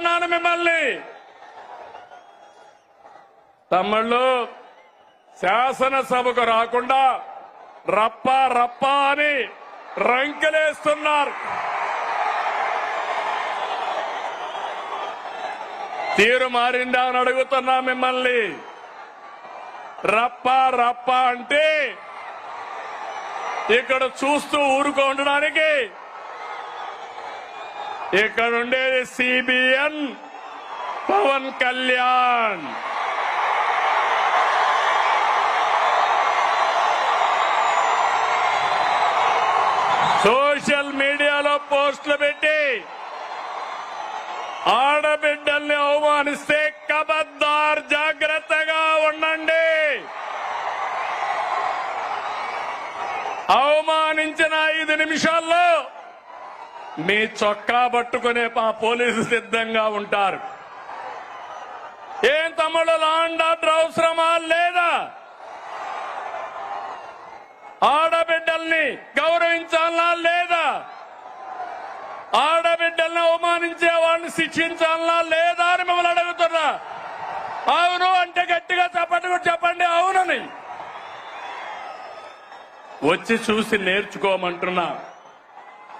అడుగుతున్నాను మిమ్మల్ని. తమ్ముళ్ళు, శాసనసభకు రాకుండా రప్ప రప్ప అని రంకెలేస్తున్నారు. తీరు మారిందా అని అడుగుతున్నా మిమ్మల్ని. రప్ప రప్ప అంటే ఇక్కడ చూస్తూ ఊరుకో ఉండడానికి, ఇక్కడ ఉండేది సిబిఎన్ పవన్ కళ్యాణ్. సోషల్ మీడియాలో పోస్టులు పెట్టి ఆడబిడ్డల్ని అవమానిస్తే ఖబర్దార్, జాగ్రత్తగా ఉండండి. అవమానించిన 5 నిమిషాల్లో మీ చొక్కా పట్టుకునే మా పోలీసులు సిద్ధంగా ఉంటారు. ఏం తమ్ముడు, లా అండ్ ఆర్డర్ అవసరమా లేదా? ఆడబిడ్డల్ని గౌరవించాలా లేదా? ఆడబిడ్డల్ని అవమానించే వాళ్ళని శిక్షించాలా లేదా అని మిమ్మల్ని అడుగుతున్నా. అవును అంటే గట్టిగా చెప్పండి అవునని. వచ్చి చూసి నేర్చుకోమంటున్నా.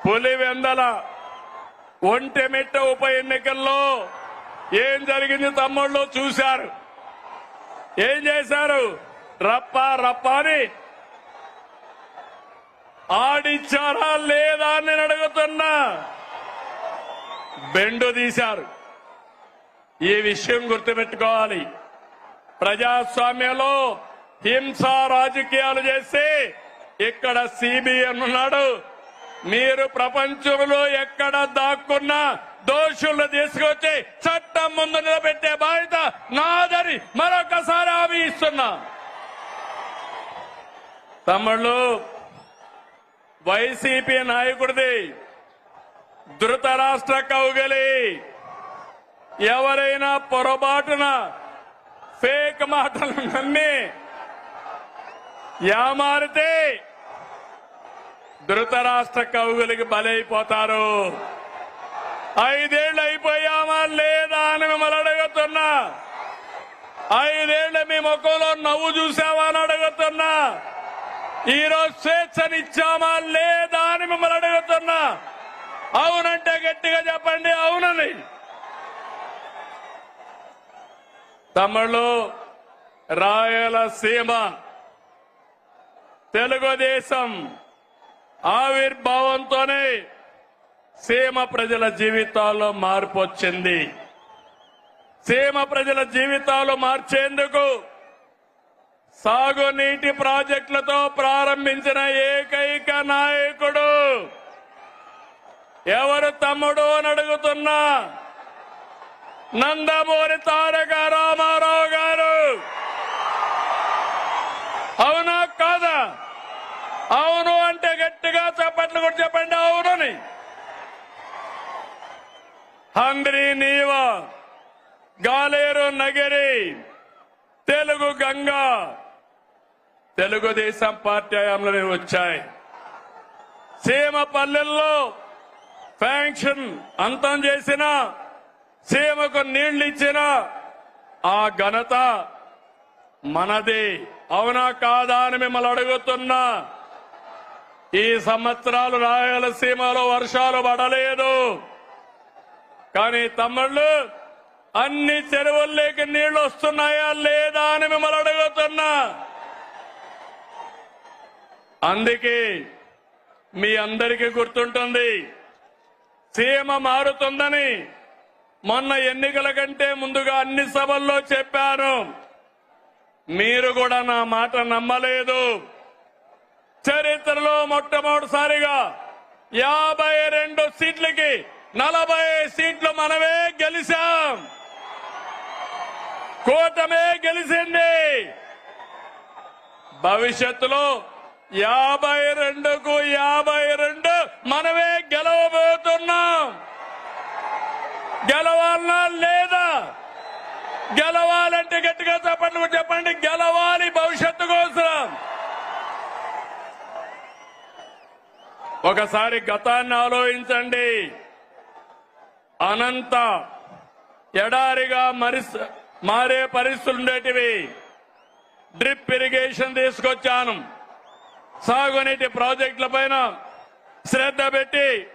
పులివెందల ఒంటెమిట్ట ఉప ఎన్నికల్లో ఏం జరిగింది తమ్ముళ్ళు చూశారు. ఏం చేశారు? రప్ప రప్ప అని ఆడిచ్చారా లేదా అని నేను అడుగుతున్నా. బెండు తీశారు. ఈ విషయం గుర్తుపెట్టుకోవాలి. ప్రజాస్వామ్యంలో హింసా రాజకీయాలు చేస్తే ఇక్కడ సిబిఎన్ ఉన్నాడు. మీరు ప్రపంచంలో ఎక్కడ దాక్కున్నా దోషులను తీసుకొచ్చి చట్టం ముందు నిలబెట్టే బాధ్యత నాదని మరొకసారి హామీ ఇస్తున్నా. తమ్ముళ్ళు, వైసీపీ నాయకుడిది ధృతరాష్ట్ర కౌగలి. ఎవరైనా పొరపాటున ఫేక్ మాటలు నమ్మి యామారితే ధృతరాష్ట్ర కౌగులికి బలైపోతారు. 5 ఏళ్లు అయిపోయామా లేదా అని మిమ్మల్ని అడుగుతున్నా. 5 ఏళ్లు మీ ముఖంలో నవ్వు చూసావా అని అడుగుతున్నా. ఈరోజు స్వేచ్ఛనిచ్చామా లేదా అని మిమ్మల్ని అడుగుతున్నా. అవునంటే గట్టిగా చెప్పండి అవునని. తమిళు రాయలసీమ తెలుగుదేశం ఆవిర్భావంతోనే సీమ ప్రజల జీవితాల్లో మార్పు వచ్చింది. సీమ ప్రజల జీవితాలు మార్చేందుకు సాగునీటి ప్రాజెక్టులతో ప్రారంభించిన ఏకైక నాయకుడు ఎవరు తమ్ముడు అని అడుగుతున్నా. నందమూరి తారక రామారావు గారు. అవునా కాదా? అవును అంటే గట్టిగా చప్పట్లు కూడా చెప్పండి అవునని. హంద్రీ నీవ, గాలేరు నగరి, తెలుగు గంగా తెలుగుదేశం పార్టీ హయాంలో వచ్చాయి. సీమ పల్లెల్లో ఫ్యాంక్షన్ అంతం చేసిన, సీమకు నీళ్లు ఇచ్చిన ఆ ఘనత మనది. అవునా కాదా అని మిమ్మల్ని అడుగుతున్నా. ఈ సంవత్సరాలు రాయలసీమలో వర్షాలు పడలేదు. కానీ తమ్ముళ్ళు, అన్ని చెరువుల్లోకి నీళ్లు వస్తున్నాయా లేదా అని మిమ్మల్ని అడుగుతున్నా. అందుకే మీ అందరికీ గుర్తుంటుంది, సీమ మారుతుందని మొన్న ఎన్నికల కంటే ముందుగా అన్ని సభల్లో చెప్పాను. మీరు కూడా నా మాట నమ్మలేదు. చరిత్రలో మొట్టమొదటిసారిగా 52 సీట్లకి 40 సీట్లు మనమే గెలిచాం. కూటమే గెలిచింది. భవిష్యత్తులో 52కు 52 మనమే గెలవబోతున్నాం. గెలవాలనా లేదా? గెలవాలంటే గట్టిగా చెప్పండి గెలవాలి భవిష్యత్తు కోసం. ఒకసారి గతాన్ని ఆలోచించండి. అనంత ఎడారిగా మారే పరిస్థితులు ఉండేటివి. డ్రిప్ ఇరిగేషన్ తీసుకొచ్చాను. సాగునీటి ప్రాజెక్టుల పైన శ్రద్ధ పెట్టి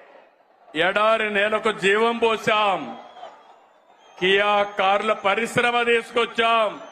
ఎడారి నేలకు జీవం పోశాం. కియా కార్ల పరిశ్రమ తీసుకొచ్చాం.